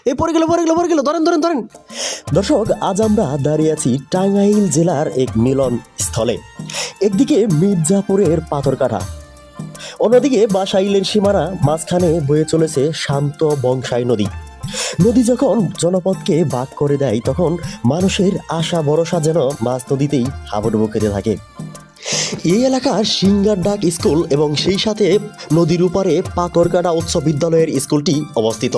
এই পড়ে গেল, ধরেন। দর্শক, আজ আমরা দাঁড়িয়ে আছি টাঙ্গাইল জেলার এক মিলন স্থলে। একদিকে মির্জাপুরের পাথরকাটা, অন্যদিকে বাসাইলের সীমানা, মাঝখানে বয়ে চলেছে শান্ত বংশাই নদী। নদী যখন জনপদকে ভাগ করে দেয়, তখন মানুষের আশা ভরসা যেন মাছ নদীতেই হাবুডুবু খেতে থাকে। এই এলাকার সিঙ্গারডাক স্কুল এবং সেই সাথে নদীর উপরে পাথরকাটা উচ্চ বিদ্যালয়ের স্কুলটি অবস্থিত,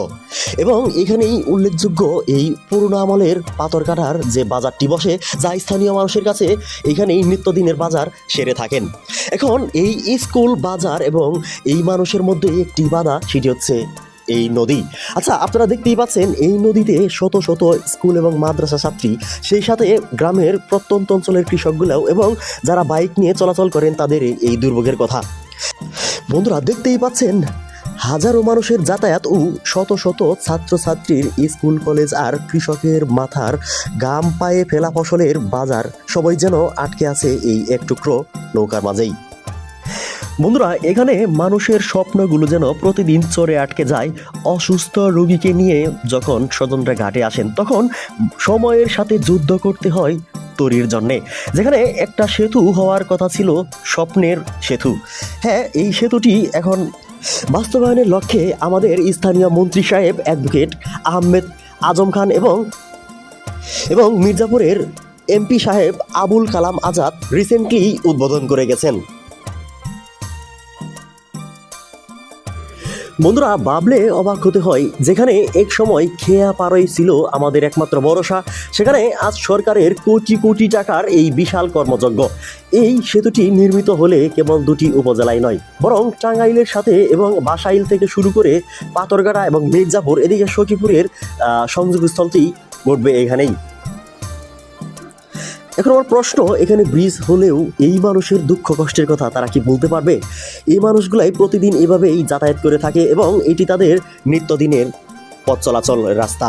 এবং এখানেই উল্লেখযোগ্য এই পুরনো আমলের পাথরকাটার যে বাজারটি বসে, যা স্থানীয় মানুষের কাছে এখানেই নিত্যদিনের বাজার সেরে থাকেন। এখন এই স্কুল, বাজার এবং এই মানুষের মধ্যে একটি বাধা, সেটি হচ্ছে এই নদী। আচ্ছা, আপনারা দেখতেই পাচ্ছেন এই নদীতে শত শত স্কুল এবং মাদ্রাসা ছাত্রী, সেই সাথে গ্রামের প্রত্যন্ত অঞ্চলের কৃষকগুলোও এবং যারা বাইক নিয়ে চলাচল করেন তাদের এই দুর্ভোগের কথা। বন্ধুরা, দেখতেই পাচ্ছেন হাজারো মানুষের যাতায়াত ও শত শত ছাত্রছাত্রীর স্কুল, কলেজ আর কৃষকের মাথার গাম পায়ে ফেলা ফসলের বাজার, সবাই যেন আটকে আছে এই এক টুকরো নৌকার মাঝেই। বন্ধুরা, এখানে মানুষের স্বপ্নগুলো যেন প্রতিদিন চরে আটকে যায়। অসুস্থ রোগীকে নিয়ে যখন স্বজনরা ঘাটে আসেন, তখন সময়ের সাথে যুদ্ধ করতে হয় তরির জন্যে। যেখানে একটা সেতু হওয়ার কথা ছিল, স্বপ্নের সেতু। হ্যাঁ, এই সেতুটি এখন বাস্তবায়নের লক্ষ্যে আমাদের স্থানীয় মন্ত্রী সাহেব অ্যাডভোকেট আহমেদ আজম খান এবং মির্জাপুরের এমপি সাহেব আবুল কালাম আজাদ রিসেন্টলি উদ্বোধন করে গেছেন। বন্ধুরা, ভাবলে অবাক হতে হয়, যেখানে এক সময় খেয়া পারই ছিল আমাদের একমাত্র ভরসা, সেখানে আজ সরকারের কোটি কোটি টাকার এই বিশাল কর্মযজ্ঞ। এই সেতুটি নির্মিত হলে কেবল দুটি উপজেলায় নয়, বরং টাঙ্গাইলের সাথে এবং বাসাইল থেকে শুরু করে পাথরঘাটা এবং মির্জাপুর, এদিকে সখীপুরের সংযোগস্থলটি ঘটবে এখানেই। এখন আমার প্রশ্ন, এখানে ব্রিজ হলেও এই মানুষের দুঃখ কষ্টের কথা তারা কি বলতে পারবে? এই মানুষগুলাই প্রতিদিন এভাবেই যাতায়াত করে থাকে এবং এটি তাদের নিত্যদিনের পথ চলাচল রাস্তা।